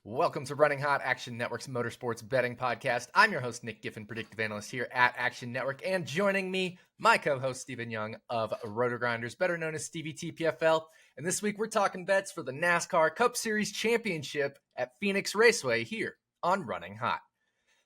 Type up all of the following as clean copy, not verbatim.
Welcome to Running Hot, Action Network's motorsports betting podcast. I'm your host, Nick Giffen, predictive analyst here at Action Network. And joining me, my co-host, Stephen Young of Roto Grinders, better known as Stevie TPFL. And this week, we're talking bets for the NASCAR Cup Series Championship at Phoenix Raceway here on Running Hot.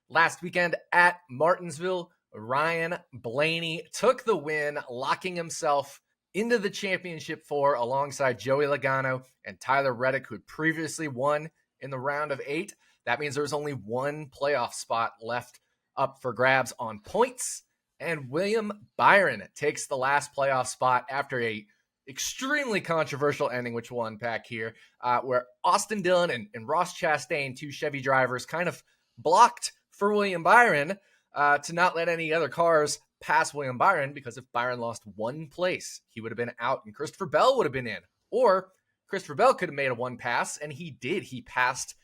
Last weekend at Martinsville, Ryan Blaney took the win, locking himself into the championship four alongside Joey Logano and Tyler Reddick, who had previously won in the round of 8. That means there's only one playoff spot left up for grabs on points. And William Byron takes the last playoff spot after a extremely controversial ending, which we'll unpack here, where Austin Dillon and Ross Chastain, two Chevy drivers, kind of blocked for William Byron to not let any other cars pass William Byron, because if Byron lost one place, he would have been out and Christopher Bell would have been in. Or Christopher Bell could have made a one pass, and he did. He passed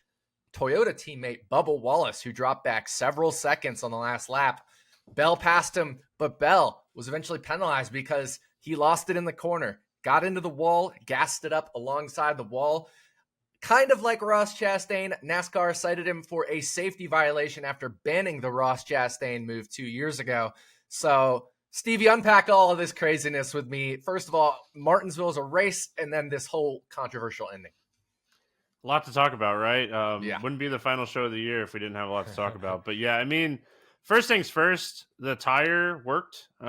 Toyota teammate Bubba Wallace, who dropped back several seconds on the last lap. Bell passed him, but Bell was eventually penalized because he lost it in the corner, got into the wall, gassed it up alongside the wall. Kind of like Ross Chastain, NASCAR cited him for a safety violation after banning the Ross Chastain move 2 years ago. So Stevie, unpack all of this craziness with me. First of all, Martinsville is a race, and then this whole controversial ending. A lot to talk about, right? Yeah. Wouldn't be the final show of the year if we didn't have a lot to talk about. But yeah, I mean, first things first, the tire worked. It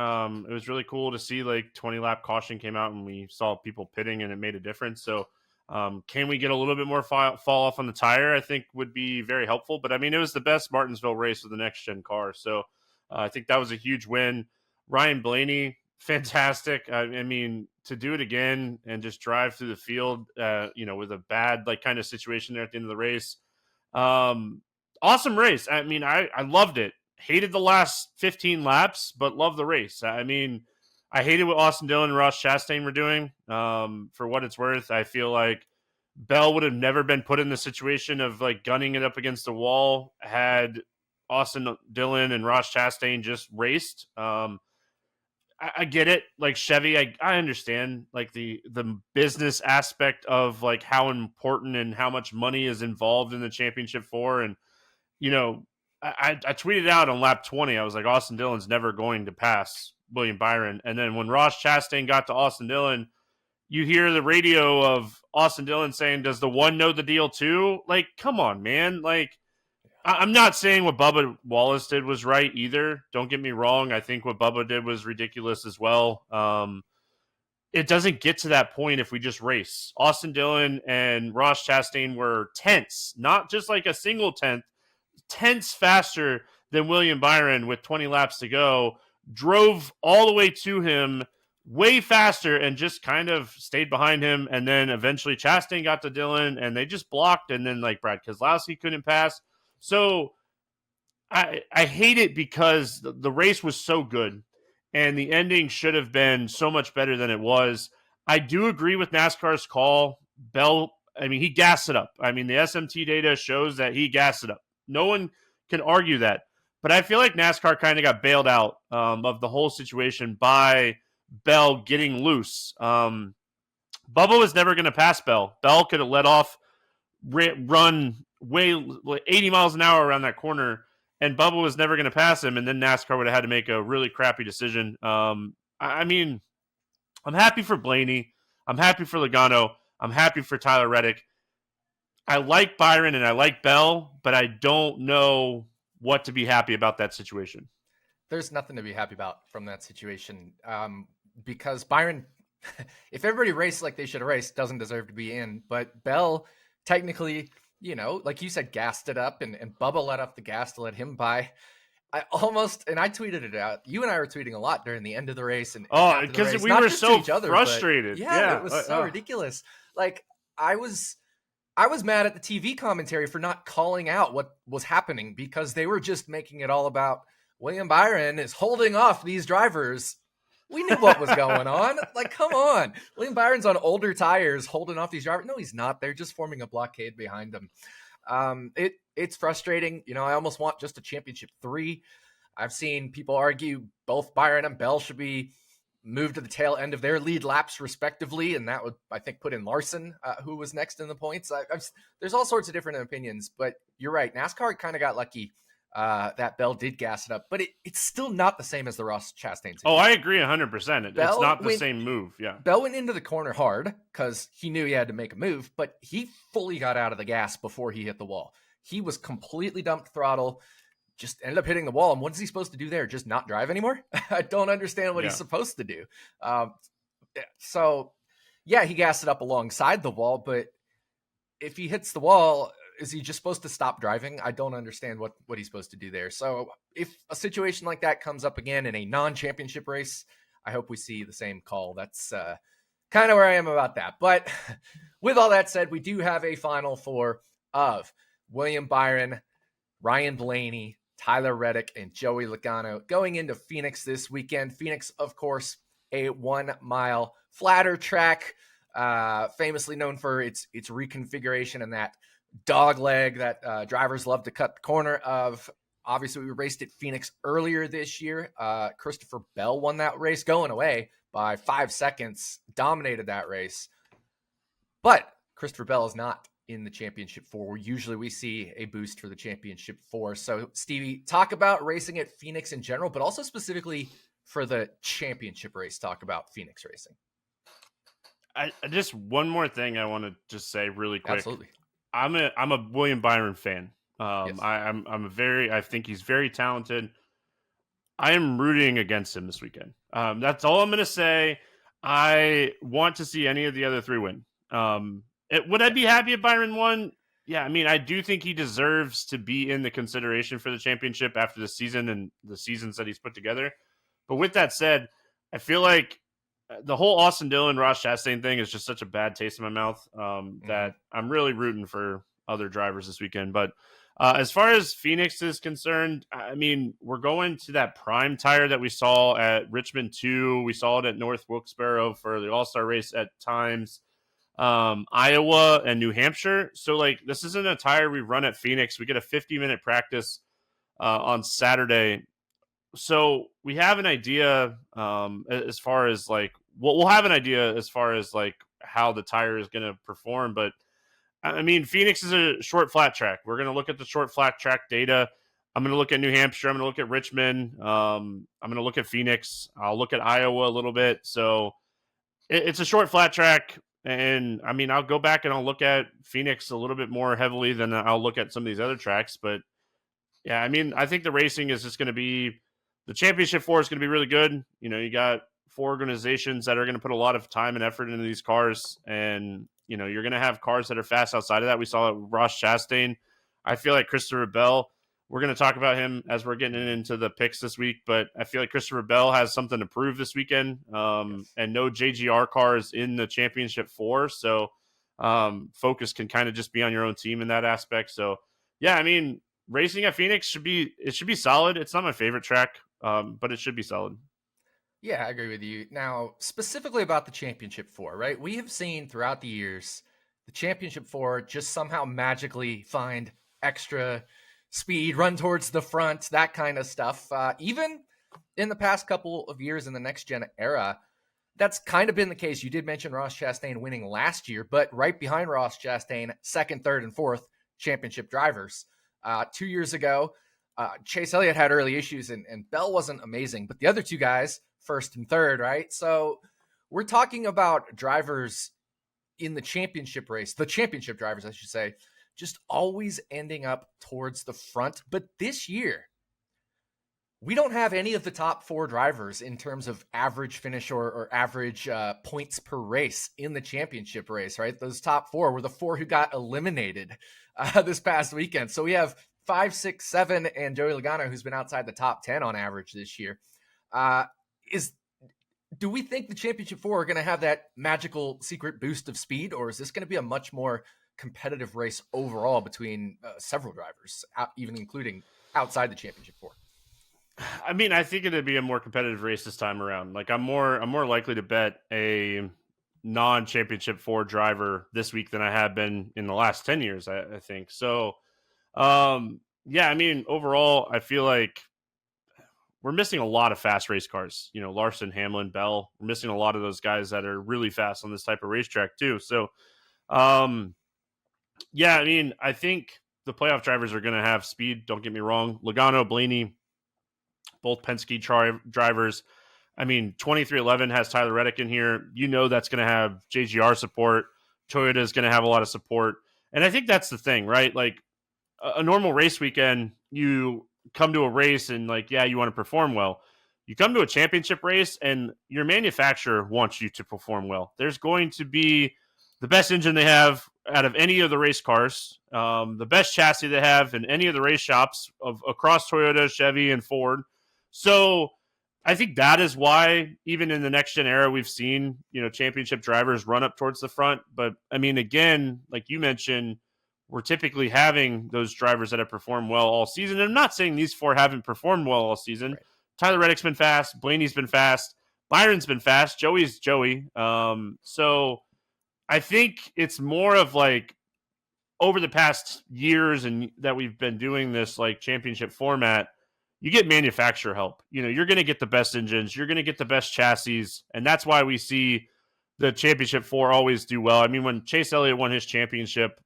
was really cool to see 20-lap caution came out and we saw people pitting and it made a difference. So can we get a little bit more fall off on the tire? I think would be very helpful. But I mean, it was the best Martinsville race with the next-gen car. So I think that was a huge win. Ryan Blaney, fantastic. I mean, to do it again and just drive through the field, with a bad kind of situation there at the end of the race. Awesome race. I mean, I loved it. Hated the last 15 laps, but loved the race. I mean, I hated what Austin Dillon and Ross Chastain were doing. For what it's worth, I feel like Bell would have never been put in the situation of gunning it up against the wall had Austin Dillon and Ross Chastain just raced. I get it. Chevy, I understand the business aspect of how important and how much money is involved in the championship four. And, I tweeted out on lap 20, I was like, Austin Dillon's never going to pass William Byron. And then when Ross Chastain got to Austin Dillon, you hear the radio of Austin Dillon saying, does the one know the deal too? Come on, man. I'm not saying what Bubba Wallace did was right either. Don't get me wrong. I think what Bubba did was ridiculous as well. It doesn't get to that point if we just race. Austin Dillon and Ross Chastain were tenths, not just a single tenths faster than William Byron with 20 laps to go, drove all the way to him way faster and just kind of stayed behind him. And then eventually Chastain got to Dillon and they just blocked. And then Brad Keselowski couldn't pass. So I hate it because the race was so good and the ending should have been so much better than it was. I do agree with NASCAR's call. Bell, I mean, he gassed it up. I mean, the SMT data shows that he gassed it up. No one can argue that. But I feel like NASCAR kind of got bailed out of the whole situation by Bell getting loose. Bubba was never going to pass Bell. Bell could have let off, run way 80 miles an hour around that corner, and Bubba was never going to pass him, and then NASCAR would have had to make a really crappy decision. I mean, I'm happy for Blaney. I'm happy for Logano. I'm happy for Tyler Reddick. I like Byron and I like Bell, but I don't know what to be happy about that situation. There's nothing to be happy about from that situation because Byron, if everybody raced like they should have raced, doesn't deserve to be in. But Bell technically, like you said, gassed it up and Bubba let off the gas to let him by. I tweeted it out. You and I were tweeting a lot during the end of the race. And because we were so frustrated. Yeah, it was so ridiculous. I was mad at the TV commentary for not calling out what was happening because they were just making it all about William Byron is holding off these drivers. We knew what was going on. Come on. William Byron's on older tires holding off these drivers. No, he's not. They're just forming a blockade behind him. It's frustrating. I almost want just a championship 3. I've seen people argue both Byron and Bell should be moved to the tail end of their lead laps respectively, and that would, I think, put in Larson, who was next in the points. There's all sorts of different opinions, but you're right. NASCAR kind of got lucky that Bell did gas it up, but it's still not the same as the Ross Chastain situation. Oh, I agree 100%. It's not the same move. Yeah. Bell went into the corner hard because he knew he had to make a move, but he fully got out of the gas before he hit the wall. He was completely dumped throttle, just ended up hitting the wall. And what is he supposed to do there? Just not drive anymore? I don't understand what he's supposed to do. So, yeah, he gassed it up alongside the wall, but if he hits the wall, is he just supposed to stop driving? I don't understand what he's supposed to do there. So if a situation like that comes up again in a non-championship race, I hope we see the same call. That's kind of where I am about that. But with all that said, we do have a Final Four of William Byron, Ryan Blaney, Tyler Reddick, and Joey Logano going into Phoenix this weekend. Phoenix, of course, a 1 mile flatter track, famously known for its reconfiguration and that dog leg that drivers love to cut the corner of. Obviously, we raced at Phoenix earlier this year. Christopher Bell won that race going away by 5 seconds, dominated that race. But Christopher Bell is not in the championship four. Usually we see a boost for the championship four. So, Stevie, talk about racing at Phoenix in general, but also specifically for the championship race. Talk about Phoenix racing. I just one more thing I want to just say really quick. Absolutely. I'm a William Byron fan. Yes. I think he's very talented. I am rooting against him this weekend. That's all I'm going to say. I want to see any of the other three win. Would I be happy if Byron won? Yeah, I mean, I do think he deserves to be in the consideration for the championship after the season and the seasons that he's put together. But with that said, I feel like the whole Austin Dillon, Ross Chastain thing is just such a bad taste in my mouth that I'm really rooting for other drivers this weekend. But as far as Phoenix is concerned, I mean, we're going to that prime tire that we saw at Richmond 2. We saw it at North Wilkesboro for the All-Star race at times, Iowa and New Hampshire. So, like, this isn't a tire we run at Phoenix. We get a 50-minute practice on Saturday. So we have an idea as far as like we'll have an idea as far as like how the tire is going to perform. But I mean, Phoenix is a short flat track. We're going to look at the short flat track data. I'm going to look at New Hampshire. I'm going to look at Richmond. I'm going to look at Phoenix. I'll look at Iowa a little bit. So it's a short flat track. And I mean, I'll go back and I'll look at Phoenix a little bit more heavily than I'll look at some of these other tracks. But yeah, I mean, I think the racing is just going to be, the championship four is going to be really good. You know, you got 4 organizations that are going to put a lot of time and effort into these cars. And, you know, you're going to have cars that are fast outside of that. We saw Ross Chastain. I feel like Christopher Bell, we're going to talk about him as we're getting into the picks this week, but I feel like Christopher Bell has something to prove this weekend. And no JGR cars in the championship four. So focus can kind of just be on your own team in that aspect. So yeah, I mean, racing at Phoenix should be solid. It's not my favorite track, but it should be solid. Yeah, I agree with you. Now, specifically about the championship four, right? We have seen throughout the years the championship four just somehow magically find extra speed, run towards the front, that kind of stuff. Even in the past couple of years in the next gen era, that's kind of been the case. You did mention Ross Chastain winning last year, but right behind Ross Chastain, second, third, and fourth championship drivers. 2 years ago, Chase Elliott had early issues and Bell wasn't amazing, but the other two guys, first and third, right? So we're talking about drivers in the championship race, the championship drivers, I should say, just always ending up towards the front. But this year, we don't have any of the top 4 drivers in terms of average finish or average points per race in the championship race, right? Those top 4 were the 4 who got eliminated this past weekend. So we have 5, 6, 7, and Joey Logano, who's been outside the top 10 on average this year. Do we think the championship 4 are going to have that magical secret boost of speed, or is this going to be a much more competitive race overall between several drivers, even including outside the championship 4? I mean, I think it'd be a more competitive race this time around. Like, I'm more likely to bet a non-championship 4 driver this week than I have been in the last 10 years, I think. So, yeah, I mean, overall, I feel like we're missing a lot of fast race cars. You know, Larson, Hamlin, Bell. We're missing a lot of those guys that are really fast on this type of racetrack too. So, yeah, I mean, I think the playoff drivers are going to have speed. Don't get me wrong. Logano, Blaney, both Penske drivers. I mean, 2311 has Tyler Reddick in here. You know that's going to have JGR support. Toyota is going to have a lot of support. And I think that's the thing, right? Like a normal race weekend, you come to a race and like, yeah, you want to perform well. You come to a championship race and your manufacturer wants you to perform well. There's going to be the best engine they have out of any of the race cars, the best chassis they have in any of the race shops across Toyota, Chevy, and Ford. So I think that is why even in the next gen era, we've seen, championship drivers run up towards the front. But I mean, again, like you mentioned, we're typically having those drivers that have performed well all season. And I'm not saying these four haven't performed well all season. Right. Tyler Reddick's been fast. Blaney's been fast. Byron's been fast. Joey's Joey. So I think it's more of like over the past years and that we've been doing this like championship format, you get manufacturer help. You're going to get the best engines. You're going to get the best chassis. And that's why we see the championship four always do well. I mean, when Chase Elliott won his championship,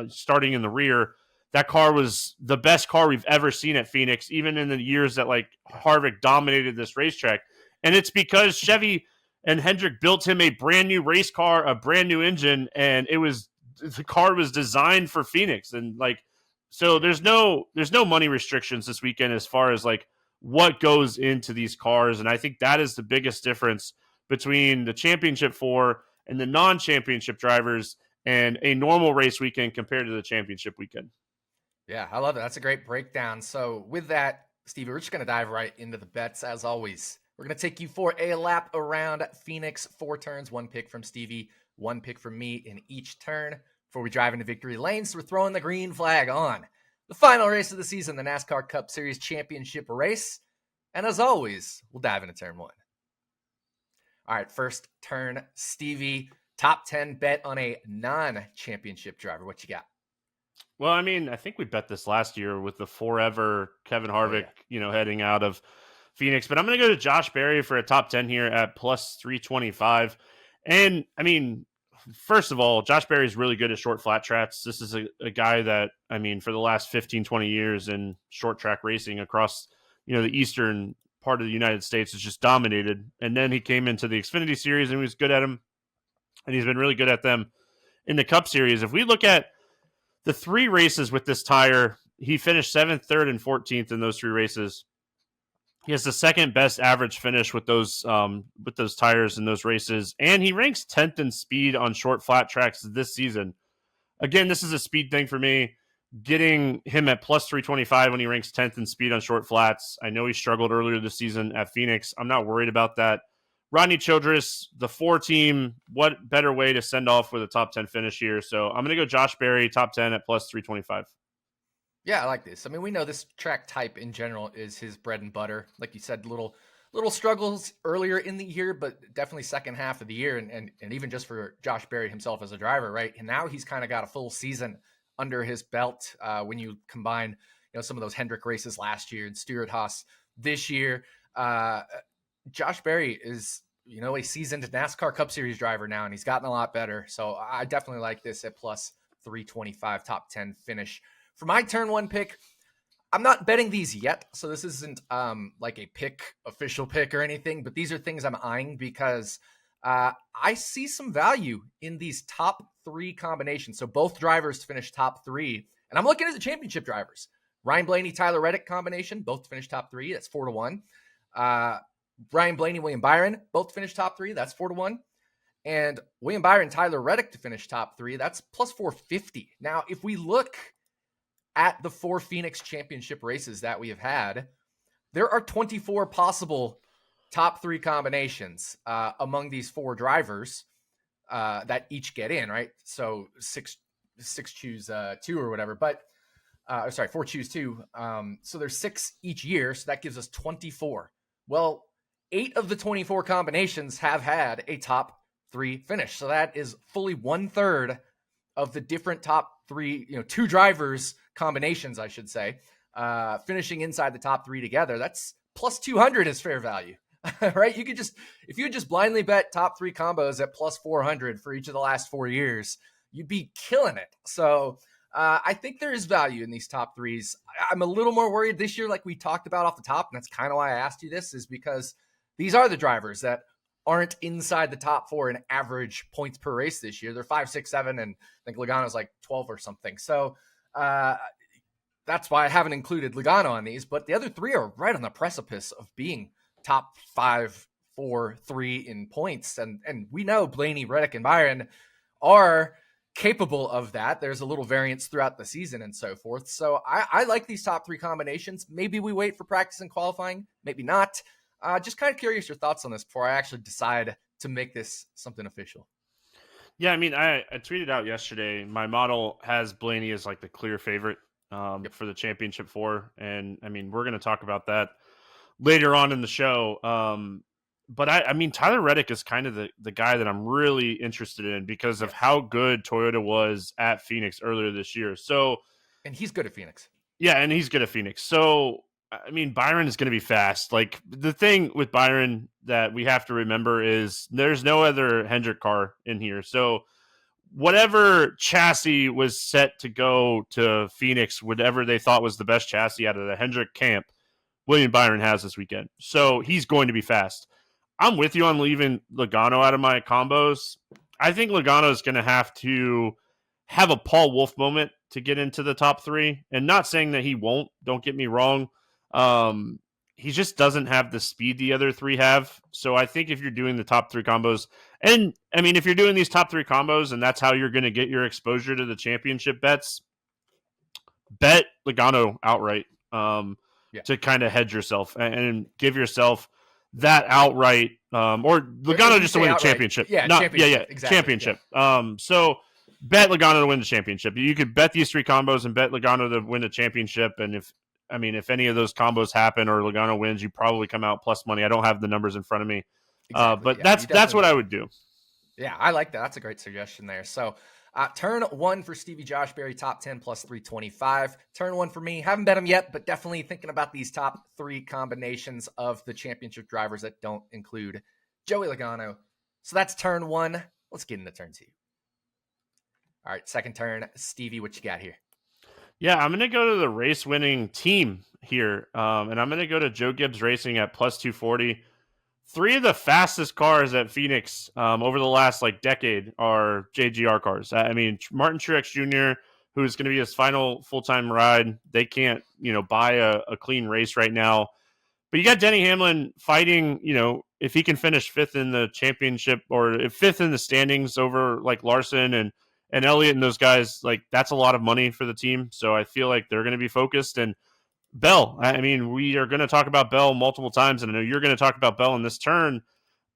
starting in the rear, that car was the best car we've ever seen at Phoenix, even in the years that like Harvick dominated this racetrack. And it's because Chevy and Hendrick built him a brand new race car, a brand new engine, and the car was designed for Phoenix. And like, so there's no money restrictions this weekend as far as like what goes into these cars. And I think that is the biggest difference between the championship four and the non-championship drivers and a normal race weekend compared to the championship weekend. Yeah, I love it. That's a great breakdown. So with that, Stevie, we're just going to dive right into the bets as always. We're going to take you for a lap around Phoenix, 4 turns, 1 pick from Stevie, 1 pick from me in each turn. Before we drive into victory lanes, we're throwing the green flag on the final race of the season, the NASCAR Cup Series Championship race. And as always, we'll dive into turn 1. All right, first turn, Stevie. Top 10 bet on a non-championship driver. What you got? Well, I mean, I think we bet this last year with the forever Kevin Harvick, heading out of Phoenix. But I'm going to go to Josh Berry for a top 10 here at plus 325. And, I mean, first of all, Josh Berry is really good at short flat tracks. This is a guy that, I mean, for the last 15, 20 years in short track racing across, the eastern part of the United States has just dominated. And then he came into the Xfinity Series and he was good at them. And he's been really good at them in the Cup Series. If we look at the 3 races with this tire, he finished 7th, 3rd, and 14th in those 3 races. He has the second best average finish with those tires in those races, and he ranks 10th in speed on short flat tracks this season. Again, this is a speed thing for me. Getting him at plus 325 when he ranks 10th in speed on short flats. I know he struggled earlier this season at Phoenix. I'm not worried about that. Rodney Childress, the 4 team, what better way to send off with a top 10 finish here? So I'm going to go Josh Berry, top 10 at plus 325. Yeah, I like this. I mean, we know this track type in general is his bread and butter. Like you said, little struggles earlier in the year, but definitely second half of the year. And even just for Josh Berry himself as a driver, right? And now he's kind of got a full season under his belt when you combine, some of those Hendrick races last year and Stewart-Haas this year. Josh Berry is, a seasoned NASCAR Cup Series driver now, and he's gotten a lot better. So I definitely like this at plus 325 top 10 finish. For my turn 1 pick, I'm not betting these yet. So this isn't like a official pick or anything, but these are things I'm eyeing because I see some value in these top 3 combinations. So both drivers finish top 3, and I'm looking at the championship drivers. Ryan Blaney, Tyler Reddick combination, both finish top 3. That's 4-1. Ryan Blaney, William Byron, both finished top 3. That's 4-1. And William Byron, Tyler Reddick to finish top 3. That's plus 450. Now, if we look at the 4 Phoenix championship races that we have had, there are 24 possible top 3 combinations among these 4 drivers that each get in, right? So 6 choose 2 or whatever, but 4 choose 2. So there's 6 each year. So that gives us 24. Well, 8 of the 24 combinations have had a top 3 finish. So that is fully 1/3 of the different top 3, 2 drivers combinations, I should say, finishing inside the top 3 together. That's plus 200 is fair value, right? If you just blindly bet top 3 combos at plus 400 for each of the last 4 years, you'd be killing it. So I think there is value in these top 3s. I'm a little more worried this year, like we talked about off the top, and that's kind of why I asked you this, is because these are the drivers that aren't inside the top 4 in average points per race this year. They're 5, 6, 7, and I think Logano's like 12 or something. So that's why I haven't included Logano on these, but the other 3 are right on the precipice of being top 5, 4, 3 in points. And we know Blaney, Reddick, and Byron are capable of that. There's a little variance throughout the season and so forth. So I like these top 3 combinations. Maybe we wait for practice and qualifying, maybe not. Just kind of curious your thoughts on this before I actually decide to make this something official. Yeah, I mean, I tweeted out yesterday, my model has Blaney as like the clear favorite for the championship 4. And I mean, we're going to talk about that later on in the show. But I mean, Tyler Reddick is kind of the guy that I'm really interested in because of how good Toyota was at Phoenix earlier this year. So, and he's good at Phoenix. Yeah, and he's good at Phoenix. So, I mean, Byron is going to be fast. Like, the thing with Byron that we have to remember is there's no other Hendrick car in here. So, whatever chassis was set to go to Phoenix, whatever they thought was the best chassis out of the Hendrick camp, William Byron has this weekend. So, he's going to be fast. I'm with you on leaving Logano out of my combos. I think Logano is going to have a Paul Wolfe moment to get into the top 3. And not saying that he won't, don't get me wrong. He just doesn't have the speed the other 3 have. So I think if you're doing the top 3 combos, and I mean, if you're doing these top 3 combos and that's how you're going to get your exposure to the championship bets, bet Logano outright to kind of hedge yourself and give yourself that outright, or Logano just to win the championship. Exactly. Championship. So bet Logano to win the championship. You could bet these 3 combos and bet Logano to win the championship. And if any of those combos happen or Logano wins, you probably come out plus money. I don't have the numbers in front of me, but that's what I would do. Yeah, I like that. That's a great suggestion there. So turn 1 for Stevie Josh Berry, top 10 plus 325. Turn 1 for me. Haven't bet him yet, but definitely thinking about these top 3 combinations of the championship drivers that don't include Joey Logano. So that's turn 1. Let's get into turn 2. All right, second turn. Stevie, what you got here? Yeah, I'm going to go to the race winning team here. And I'm going to go to Joe Gibbs Racing at plus 240. 3 of the fastest cars at Phoenix over the last decade are JGR cars. I mean, Martin Truex Jr., who's going to be his final full-time ride. They can't, buy a clean race right now. But you got Denny Hamlin fighting, if he can finish 5th in the championship or 5th in the standings over Larson and Elliott and those guys, that's a lot of money for the team. So I feel like they're going to be focused. And Bell, I mean, we are going to talk about Bell multiple times, and I know you're going to talk about Bell in this turn.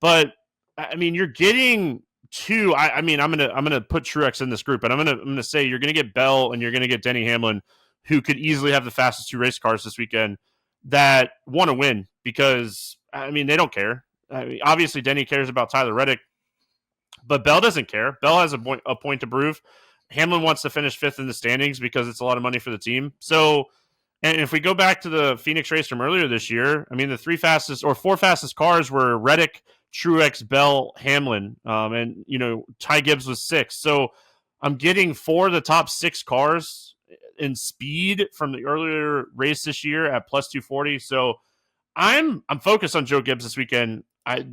But I mean, you're getting 2. I'm gonna put Truex in this group, and I'm gonna say you're going to get Bell and you're going to get Denny Hamlin, who could easily have the fastest 2 race cars this weekend that want to win because I mean they don't care. I mean, obviously Denny cares about Tyler Reddick, but Bell doesn't care. Bell has a point to prove. Hamlin wants to finish 5th in the standings because it's a lot of money for the team. So. And if we go back to the Phoenix race from earlier this year, I mean, the 4 fastest cars were Reddick, Truex, Bell, Hamlin, and, Ty Gibbs was 6th. So I'm getting 4 of the top 6 cars in speed from the earlier race this year at plus 240. So I'm focused on Joe Gibbs this weekend.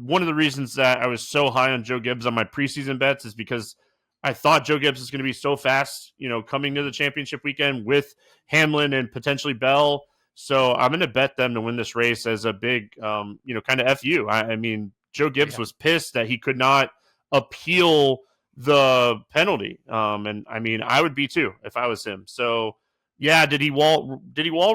One of the reasons that I was so high on Joe Gibbs on my preseason bets is because I thought Joe Gibbs was going to be so fast, coming to the championship weekend with Hamlin and potentially Bell. So I'm going to bet them to win this race as a big, kind of FU. I mean, Joe Gibbs was pissed that he could not appeal the penalty. And I mean, I would be too if I was him. So yeah, did he wall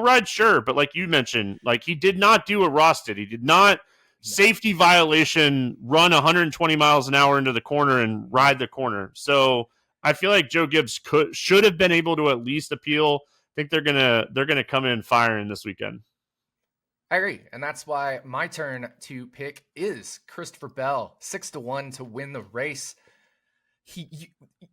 ride? Sure. But like you mentioned, he did not do what Ross did. He did not safety violation, run 120 miles an hour into the corner and ride the corner. So I feel like Joe Gibbs should have been able to at least appeal. I think they're gonna come in firing this weekend. I agree, and that's why my turn to pick is Christopher Bell, 6-1 to win the race.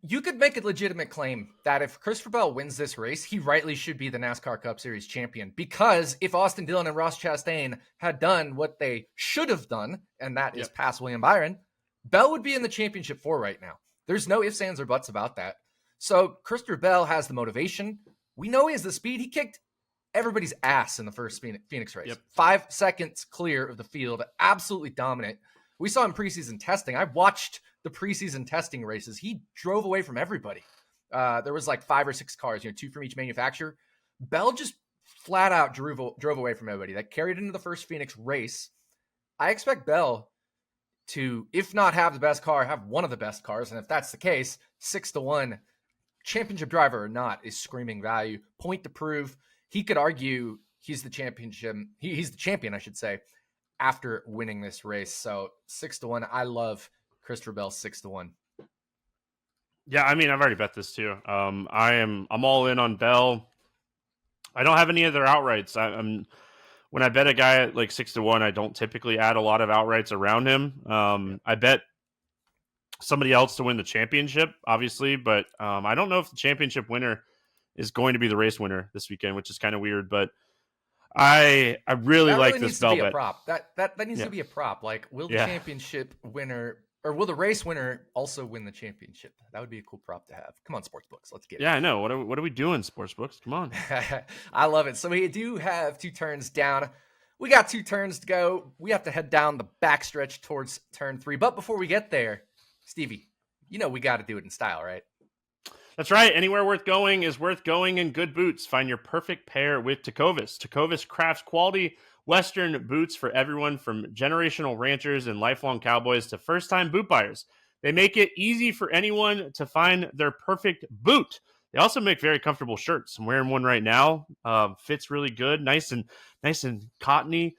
You could make a legitimate claim that if Christopher Bell wins this race, he rightly should be the NASCAR Cup Series champion. Because if Austin Dillon and Ross Chastain had done what they should have done, and that is pass William Byron, Bell would be in the championship 4 right now. There's no ifs, ands, or buts about that. So Christopher Bell has the motivation. We know he has the speed. He kicked everybody's ass in the first Phoenix race. 5 seconds clear of the field. Absolutely dominant. We saw him preseason testing. I watched the preseason testing races. He drove away from everybody. There was like 5 or 6 cars, 2 from each manufacturer. Bell just flat out drove away from everybody. That carried into the first Phoenix race. I expect Bell to, if not have the best car, have one of the best cars. And if that's the case, 6-1, championship driver or not, is screaming value. Point to prove. He could argue he's the championship. He's the champion, I should say, after winning this race. So 6-1. I love Christopher Bell 6-1. Yeah, I mean, I've already bet this too. I'm all in on Bell. I don't have any other outrights. When I bet a guy at like 6-1, I don't typically add a lot of outrights around him. I bet somebody else to win the championship, obviously, but I don't know if the championship winner is going to be the race winner this weekend, which is kind of weird. But I really like this Bell bet. Prop. That needs to be a prop. Like, will the championship winner, or will the race winner also win the championship? That would be a cool prop to have. Come on, sportsbooks, let's get it. Yeah, I know. What are we doing, sportsbooks? Come on. I love it. So we do have 2 turns down. We got 2 turns to go. We have to head down the backstretch towards turn 3. But before we get there, Stevie, we got to do it in style, right? That's right. Anywhere worth going is worth going in good boots. Find your perfect pair with Tecovas. Tecovas crafts quality Western boots for everyone from generational ranchers and lifelong cowboys to first-time boot buyers. They make it easy for anyone to find their perfect boot. They also make very comfortable shirts. I'm wearing one right now. Fits really good, nice and cottony.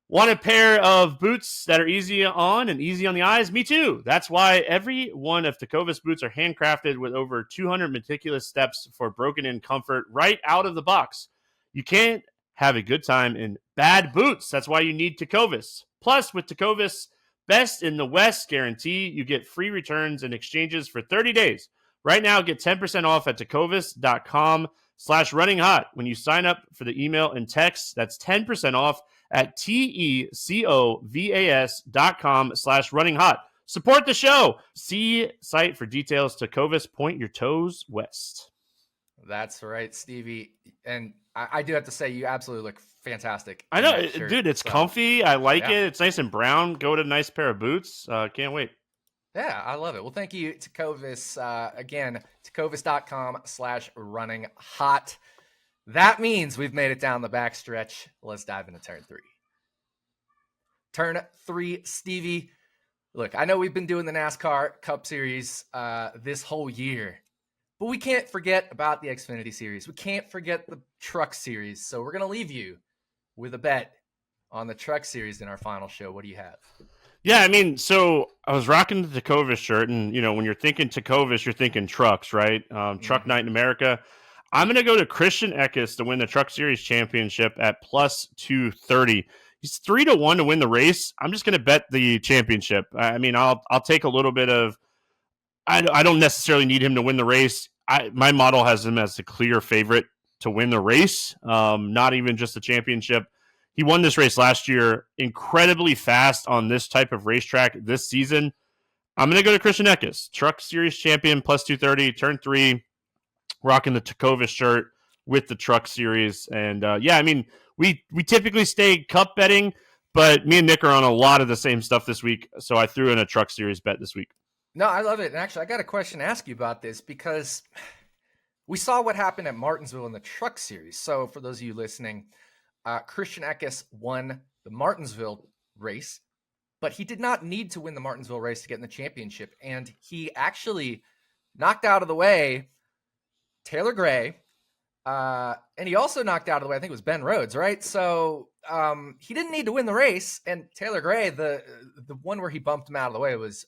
Want a pair of boots that are easy on and easy on the eyes? Me too. That's why every one of Tecovas boots are handcrafted with over 200 meticulous steps for broken-in comfort right out of the box. You can't have a good time in bad boots. That's why you need Tecovas. Plus, with Tecovas Best in the West guarantee, you get free returns and exchanges for 30 days. Right now, get 10% off at tecovas.com/runninghot when you sign up for the email and text. That's 10% off at tecovas.com/runninghot. Support the show. See site for details. Tecovas, point your toes west. That's right, Stevie. And I do have to say, you absolutely look fantastic. I know, dude. It's comfy. I like it. It's nice and brown. Go to a nice pair of boots. Can't wait. Yeah, I love it. Well, thank you, Tecovas. Again, tecovas.com/runninghot. That means we've made it down the backstretch. Let's dive into turn 3. Turn 3, Stevie. Look, I know we've been doing the NASCAR Cup Series this whole year, but we can't forget about the Xfinity Series. We can't forget the Truck Series. So we're going to leave you with a bet on the Truck Series in our final show. What do you have? Yeah, I mean, so I was rocking the Tecovas shirt, and, when you're thinking Tecovas, you're thinking trucks, right? Truck Night in America. I'm going to go to Christian Eckes to win the Truck Series championship at plus 230. He's 3-1 to win the race. I'm just going to bet the championship. I mean, I'll take a little bit of. I don't necessarily need him to win the race. My model has him as the clear favorite to win the race, not even just the championship. He won this race last year, incredibly fast on this type of racetrack this season. I'm going to go to Christian Eckes, Truck Series champion, plus 230, turn 3, rocking the Tecovas shirt with the Truck Series. And I mean, we typically stay Cup betting, but me and Nick are on a lot of the same stuff this week, so I threw in a Truck Series bet this week. No, I love it. And actually, I got a question to ask you about this because we saw what happened at Martinsville in the Truck Series. So for those of you listening, Christian Eckes won the Martinsville race, but he did not need to win the Martinsville race to get in the championship. And he actually knocked out of the way Taylor Gray, and he also knocked out of the way, I think it was Ben Rhodes, right? So he didn't need to win the race. And Taylor Gray, the one where he bumped him out of the way, was,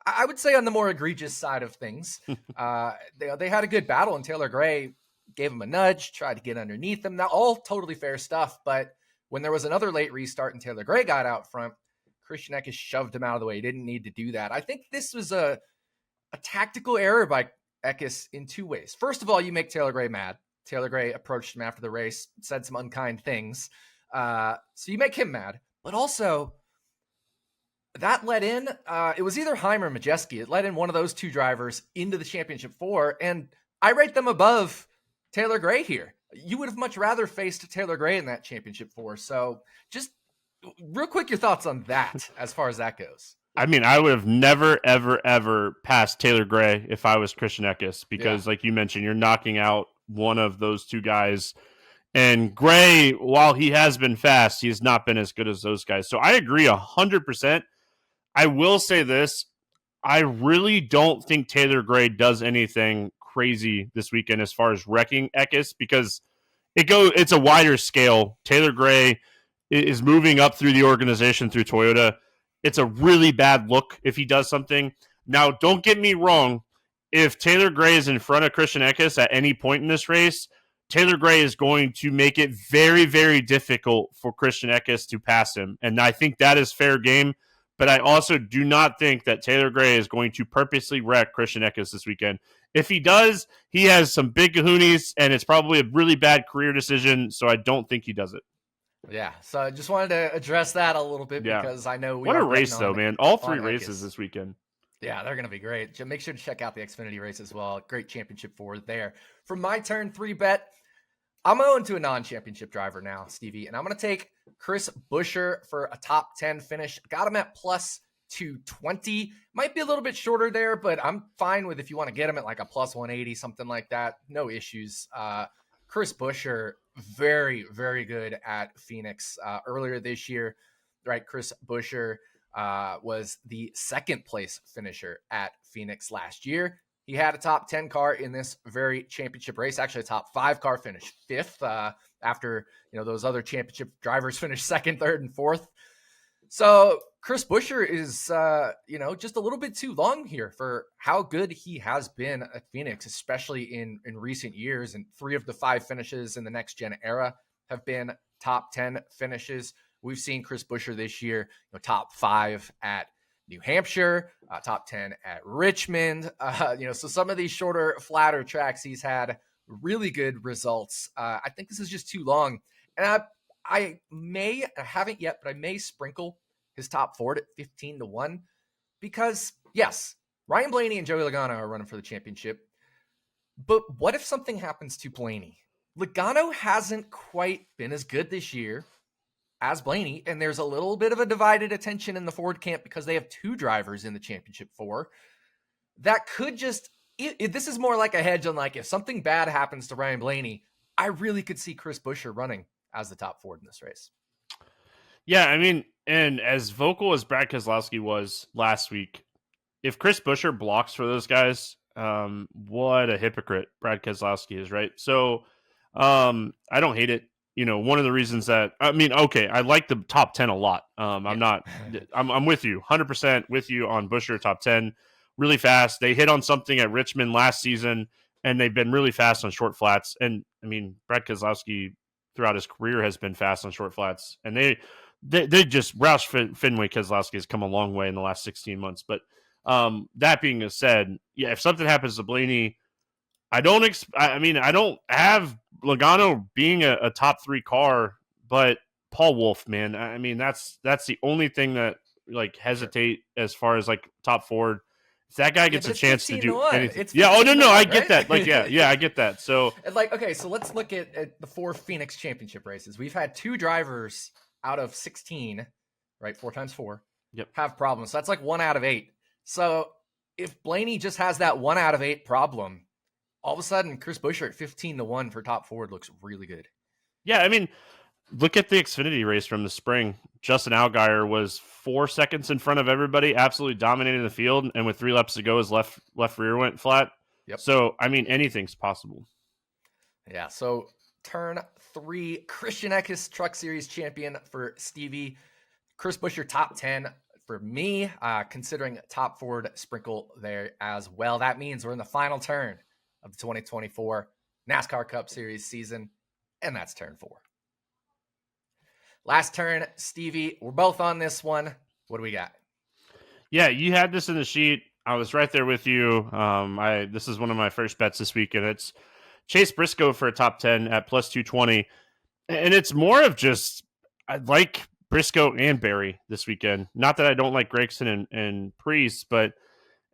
I would say, on the more egregious side of things. They had a good battle, and Taylor Gray gave him a nudge, tried to get underneath him. Now, all totally fair stuff, but when there was another late restart and Taylor Gray got out front, Christian Eckes shoved him out of the way. He didn't need to do that. I think this was a a tactical error by Eckes in two ways. First of all, you make Taylor Gray mad. Taylor Gray approached him after the race, said some unkind things. So you make him mad. But also, that led in, it was either Heim or Majeski. It led in one of those two drivers into the championship four, and I rate them above Taylor Gray here. You would have much rather faced Taylor Gray in that championship four. So just real quick, your thoughts on that as far as that goes. I mean, I would have never, ever, ever passed Taylor Gray if I was Christian Eckes because, like you mentioned, you're knocking out one of those two guys. And Gray, while he has been fast, he has not been as good as those guys. So I agree 100%. I will say this. I really don't think Taylor Gray does anything crazy this weekend as far as wrecking Eckes because it's a wider scale. Taylor Gray is moving up through the organization through Toyota. It's a really bad look if he does something. Now, don't get me wrong. If Taylor Gray is in front of Christian Eckes at any point in this race, Taylor Gray is going to make it very, very difficult for Christian Eckes to pass him. And I think that is fair game. But I also do not think that Taylor Gray is going to purposely wreck Christian Eckes this weekend. If he does, he has some big kahoonies, and it's probably a really bad career decision, so I don't think he does it. Yeah, so I just wanted to address that a little bit because I know what a race, though, man. All three races this weekend. Yeah, they're going to be great. Make sure to check out the Xfinity race as well. Great championship for there. For my turn 3 bet, I'm going to a non-championship driver now, Stevie, and I'm going to take Chris Buescher for a top 10 finish. Got him at plus 220. Might be a little bit shorter there, but I'm fine with if you want to get him at like a plus 180, something like that. No issues. Chris Buescher, very, very good at Phoenix earlier this year, right? Chris Buescher was the second place finisher at Phoenix last year. He had a top 10 car in this very championship race, actually a top 5 car finish, 5th after, those other championship drivers finished 2nd, 3rd, and 4th. So Chris Buescher is, just a little bit too long here for how good he has been at Phoenix, especially in recent years. And 3 of the 5 finishes in the next gen era have been top 10 finishes. We've seen Chris Buescher this year, top 5 at New Hampshire, top 10 at Richmond. So some of these shorter, flatter tracks, he's had really good results. I think this is just too long. And I haven't yet, but I may sprinkle his top 4 at 15-1 because, yes, Ryan Blaney and Joey Logano are running for the championship. But what if something happens to Blaney? Logano hasn't quite been as good this year as Blaney, and there's a little bit of a divided attention in the Ford camp because they have 2 drivers in the championship 4. That could just, this is more like a hedge on like if something bad happens to Ryan Blaney, I really could see Chris Buescher running as the top Ford in this race. Yeah, I mean, and as vocal as Brad Keselowski was last week, if Chris Buescher blocks for those guys, what a hypocrite Brad Keselowski is, right? So I don't hate it. One of the reasons that, I like the top 10 a lot. I'm with you, 100% with you on Buescher top 10. Really fast. They hit on something at Richmond last season, and they've been really fast on short flats. And Brad Keselowski throughout his career has been fast on short flats, and they just Roush Fenway Keselowski has come a long way in the last 16 months. But that being said, yeah, if something happens to Blaney, I don't have Logano being a top 3 car, but Paul Wolfe, man, that's the only thing that hesitate as far as top Ford. If that guy gets a chance to do anything, I get that. I get that. So, okay, so let's look at the 4 Phoenix championship races. We've had 2 drivers out of 16, right? 4 times 4, have problems. So that's 1 out of 8. So if Blaney just has that 1 out of 8 problem, all of a sudden, Chris Buescher at 15-1 for top Ford looks really good. Yeah, look at the Xfinity race from the spring. Justin Allgaier was 4 seconds in front of everybody, absolutely dominating the field, and with 3 laps to go, his left rear went flat. Yep. So, anything's possible. Yeah, so turn 3, Christian Eckes Truck Series champion for Stevie. Chris Buescher top 10 for me, considering top Ford sprinkle there as well. That means we're in the final turn of the 2024 NASCAR Cup Series season, and that's turn 4. Last turn, Stevie, we're both on this one. What do we got? Yeah, you had this in the sheet. I was right there with you. This is one of my first bets this week, and it's Chase Briscoe for a top 10 at plus 220. And it's more of just, I like Briscoe and Barry this weekend. Not that I don't like Gregson and Priest, but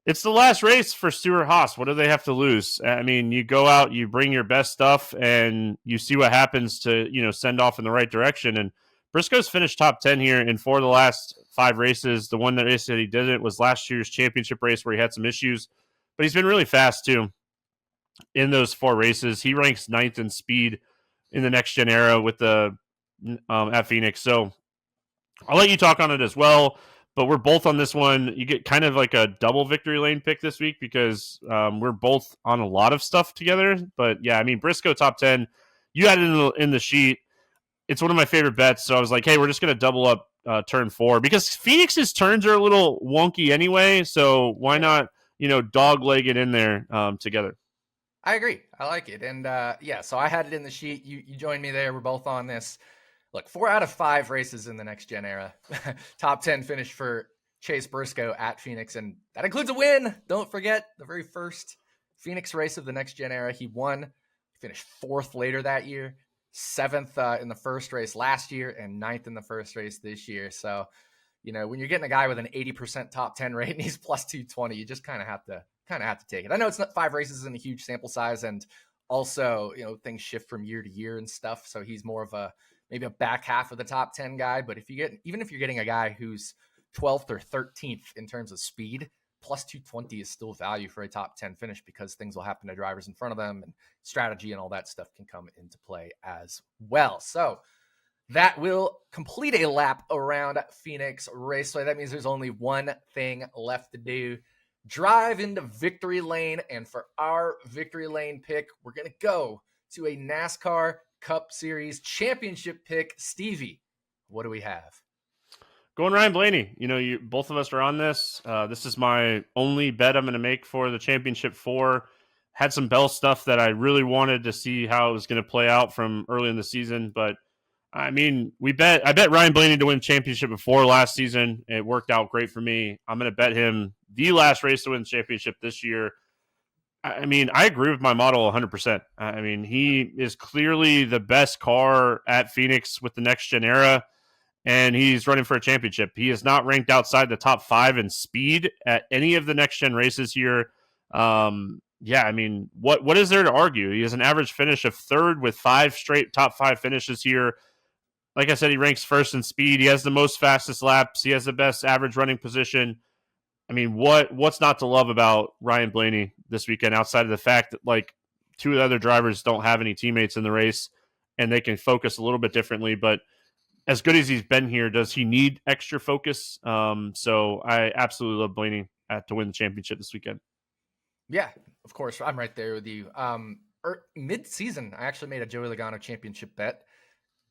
it's the last race for Stewart Haas. What do they have to lose? I mean, you go out, you bring your best stuff, and you see what happens to, send off in the right direction. And Briscoe's finished top 10 here in 4 of the last 5 races. The one that race that he didn't was last year's championship race where he had some issues, but he's been really fast too in those 4 races. He ranks 9th in speed in the next gen era with the at Phoenix. So I'll let you talk on it as well, but we're both on this one. You get kind of like a double victory lane pick this week because we're both on a lot of stuff together. But yeah, I mean, Briscoe top 10, you had it in the sheet. It's one of my favorite bets. So I was like, hey, we're just going to double up turn 4 because Phoenix's turns are a little wonky anyway. So why not, dog leg it in there together? I agree. I like it. And so I had it in the sheet. You joined me there. We're both on this. Look, 4 out of 5 races in the next gen era. Top 10 finish for Chase Briscoe at Phoenix. And that includes a win. Don't forget the very first Phoenix race of the next gen era. He won. He finished 4th later that year, 7th in the first race last year, and 9th in the first race this year. So, when you're getting a guy with an 80% top 10 rate and he's plus 220, you just kind of have to take it. I know it's not 5 races in a huge sample size, and also, things shift from year to year and stuff. So he's more of maybe a back half of the top 10 guy. But even if you're getting a guy who's 12th or 13th in terms of speed, plus 220 is still value for a top 10 finish because things will happen to drivers in front of them and strategy and all that stuff can come into play as well. So that will complete a lap around Phoenix Raceway. That means there's only one thing left to do. Drive into victory lane. And for our victory lane pick, we're going to go to a NASCAR Cup Series championship pick. Stevie, what do we have? Going Ryan Blaney. Both of us are on this. This is my only bet I'm going to make for the championship 4. Had some Bell stuff that I really wanted to see how it was going to play out from early in the season. But, I mean, I bet Ryan Blaney to win championship before last season. It worked out great for me. I'm going to bet him the last race to win the championship this year. I mean, I agree with my model 100%. I mean, he is clearly the best car at Phoenix with the next gen era, and he's running for a championship. He is not ranked outside the top 5 in speed at any of the next gen races here. I mean, what is there to argue? He has an average finish of 3rd with 5 straight top 5 finishes here. Like I said, he ranks 1st in speed. He has the most fastest laps. He has the best average running position. I mean, what's not to love about Ryan Blaney this weekend outside of the fact that, like, 2 of the other drivers don't have any teammates in the race and they can focus a little bit differently. But as good as he's been here, does he need extra focus? So I absolutely love Blaney to win the championship this weekend. Yeah, of course. I'm right there with you. Mid-season, I actually made a Joey Logano championship bet.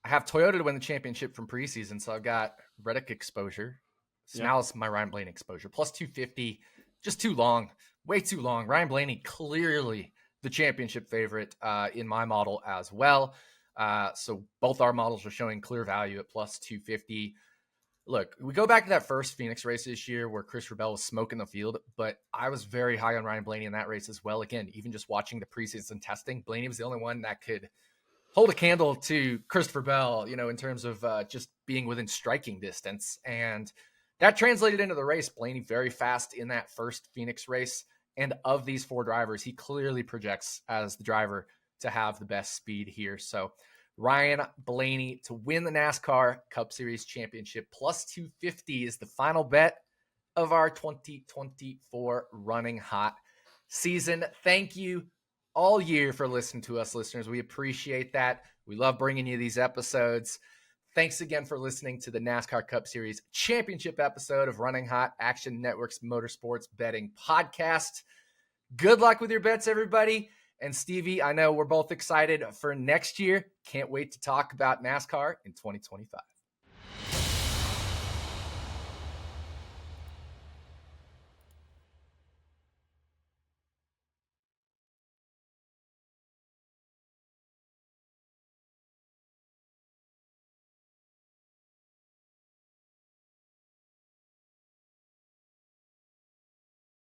I have Toyota to win the championship from preseason, so I've got Reddick exposure. So now it's my Ryan Blaney exposure. Plus 250, just too long, way too long. Ryan Blaney, clearly the championship favorite in my model as well. So both our models are showing clear value at plus 250. Look, we go back to that first Phoenix race this year where Christopher Bell was smoking the field, but I was very high on Ryan Blaney in that race as well. Again, even just watching the preseason testing, Blaney was the only one that could hold a candle to Christopher Bell, in terms of just being within striking distance. And that translated into the race. Blaney very fast in that first Phoenix race. And of these 4 drivers, he clearly projects as the driver to have the best speed here. So Ryan Blaney to win the NASCAR Cup Series championship. Plus 250 is the final bet of our 2024 Running Hot season. Thank you all year for listening to us, listeners. We appreciate that. We love bringing you these episodes. Thanks again for listening to the NASCAR Cup Series championship episode of Running Hot, Action Network's Motorsports Betting Podcast. Good luck with your bets, everybody. And Stevie, I know we're both excited for next year. Can't wait to talk about NASCAR in 2025.